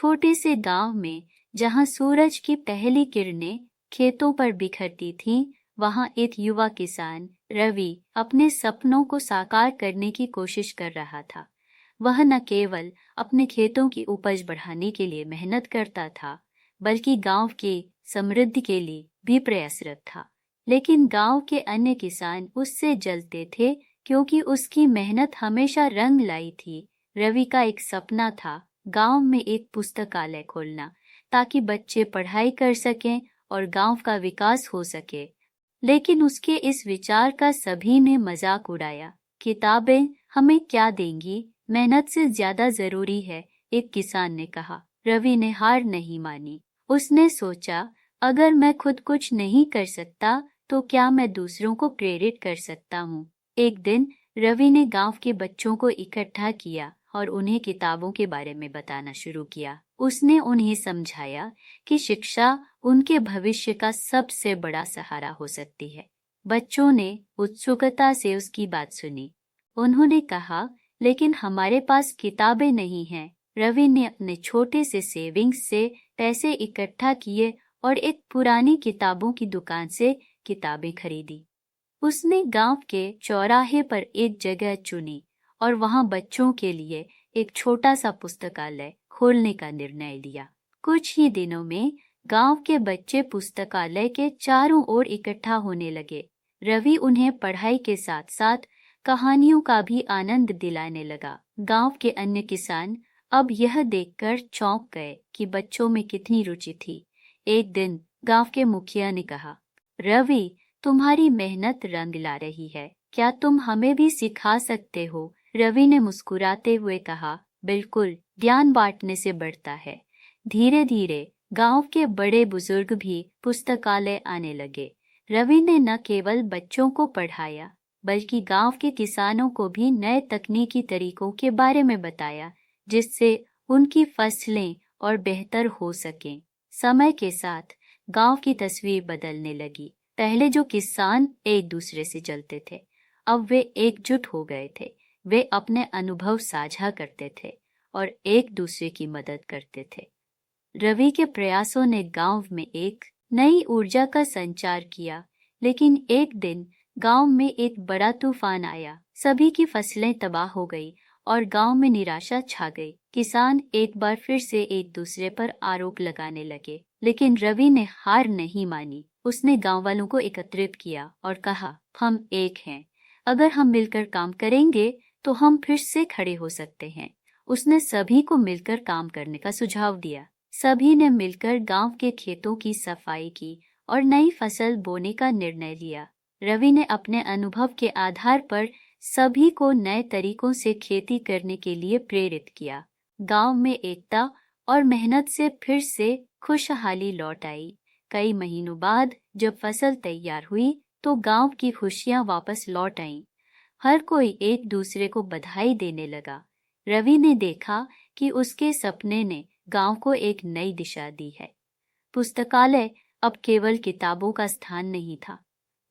छोटे से गांव में जहां सूरज की पहली किरणें खेतों पर बिखरती थीं, वहां एक युवा किसान रवि अपने सपनों को साकार करने की कोशिश कर रहा था। वह न केवल अपने खेतों की उपज बढ़ाने के लिए मेहनत करता था, बल्कि गांव की समृद्धि के लिए भी प्रयासरत था। लेकिन गांव के अन्य किसान उससे जलते थे, क्योंकि उसकी मेहनत हमेशा रंग लाई थी। रवि का एक सपना था गांव में एक पुस्तकालय खोलना, ताकि बच्चे पढ़ाई कर सकें और गांव का विकास हो सके। लेकिन उसके इस विचार का सभी ने मजाक उड़ाया। किताबें हमें क्या देंगी, मेहनत से ज्यादा जरूरी है, एक किसान ने कहा। रवि ने हार नहीं मानी। उसने सोचा, अगर मैं खुद कुछ नहीं कर सकता तो क्या मैं दूसरों को प्रेरित कर सकता हूँ। एक दिन रवि ने गांव के बच्चों को इकट्ठा किया और उन्हें किताबों के बारे में बताना शुरू किया। उसने उन्हें समझाया कि शिक्षा उनके भविष्य का सबसे बड़ा सहारा हो सकती है। बच्चों ने उत्सुकता से उसकी बात सुनी। उन्होंने कहा, लेकिन हमारे पास किताबें नहीं हैं। रवि ने अपने छोटे से सेविंग्स से पैसे इकट्ठा किए और एक पुरानी किताबों की दुकान से किताबें खरीदी। उसने गांव के चौराहे पर एक जगह चुनी और वहां बच्चों के लिए एक छोटा सा पुस्तकालय खोलने का निर्णय लिया। कुछ ही दिनों में गांव के बच्चे पुस्तकालय के चारों ओर इकट्ठा होने लगे। रवि उन्हें पढ़ाई के साथ साथ कहानियों का भी आनंद दिलाने लगा। गांव के अन्य किसान अब यह देखकर चौंक गए कि बच्चों में कितनी रुचि थी। एक दिन गांव के मुखिया ने कहा, रवि, तुम्हारी मेहनत रंग ला रही है, क्या तुम हमें भी सिखा सकते हो? रवि ने मुस्कुराते हुए कहा, बिल्कुल, ज्ञान बांटने से बढ़ता है। धीरे धीरे गांव के बड़े बुजुर्ग भी पुस्तकालय आने लगे। रवि ने न केवल बच्चों को पढ़ाया, बल्कि गांव के किसानों को भी नए तकनीकी तरीकों के बारे में बताया, जिससे उनकी फसलें और बेहतर हो सकें। समय के साथ गांव की तस्वीर बदलने लगी। पहले जो किसान एक दूसरे से जलते थे, अब वे एकजुट हो गए थे। वे अपने अनुभव साझा करते थे और एक दूसरे की मदद करते थे। रवि के प्रयासों ने गांव में एक नई ऊर्जा का संचार किया। लेकिन एक दिन गांव में एक बड़ा तूफान आया। सभी की फसलें तबाह हो गई और गांव में निराशा छा गई। किसान एक बार फिर से एक दूसरे पर आरोप लगाने लगे, लेकिन रवि ने हार नहीं मानी। उसने गांव वालों को एकत्रित किया और कहा, हम एक हैं। अगर हम मिलकर काम करेंगे तो हम फिर से खड़े हो सकते हैं। उसने सभी को मिलकर काम करने का सुझाव दिया। सभी ने मिलकर गांव के खेतों की सफाई की और नई फसल बोने का निर्णय लिया। रवि ने अपने अनुभव के आधार पर सभी को नए तरीकों से खेती करने के लिए प्रेरित किया। गांव में एकता और मेहनत से फिर से खुशहाली लौट आई। कई महीनों बाद जब फसल तैयार हुई तो गांव की खुशियां वापस लौट आईं। हर कोई एक दूसरे को बधाई देने लगा। रवि ने देखा कि उसके सपने ने गांव को एक नई दिशा दी है। पुस्तकालय अब केवल किताबों का स्थान नहीं था,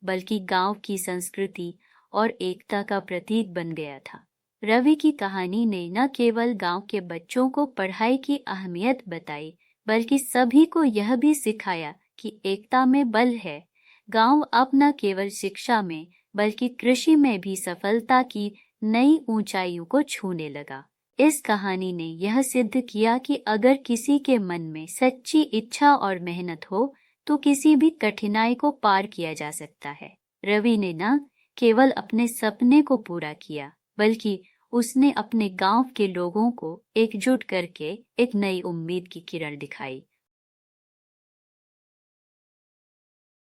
बल्कि गांव की संस्कृति और एकता का प्रतीक बन गया था। रवि की कहानी ने न केवल गांव के बच्चों को पढ़ाई की अहमियत बताई, बल्कि सभी को यह भी सिखाया कि एकता में बल है। गांव अब न केवल शिक्षा में, बल्कि कृषि में भी सफलता की नई ऊंचाइयों को छूने लगा। इस कहानी ने यह सिद्ध किया कि अगर किसी के मन में सच्ची इच्छा और मेहनत हो, तो किसी भी कठिनाई को पार किया जा सकता है। रवि ने न केवल अपने सपने को पूरा किया, बल्कि उसने अपने गांव के लोगों को एकजुट करके एक नई उम्मीद की किरण दिखाई।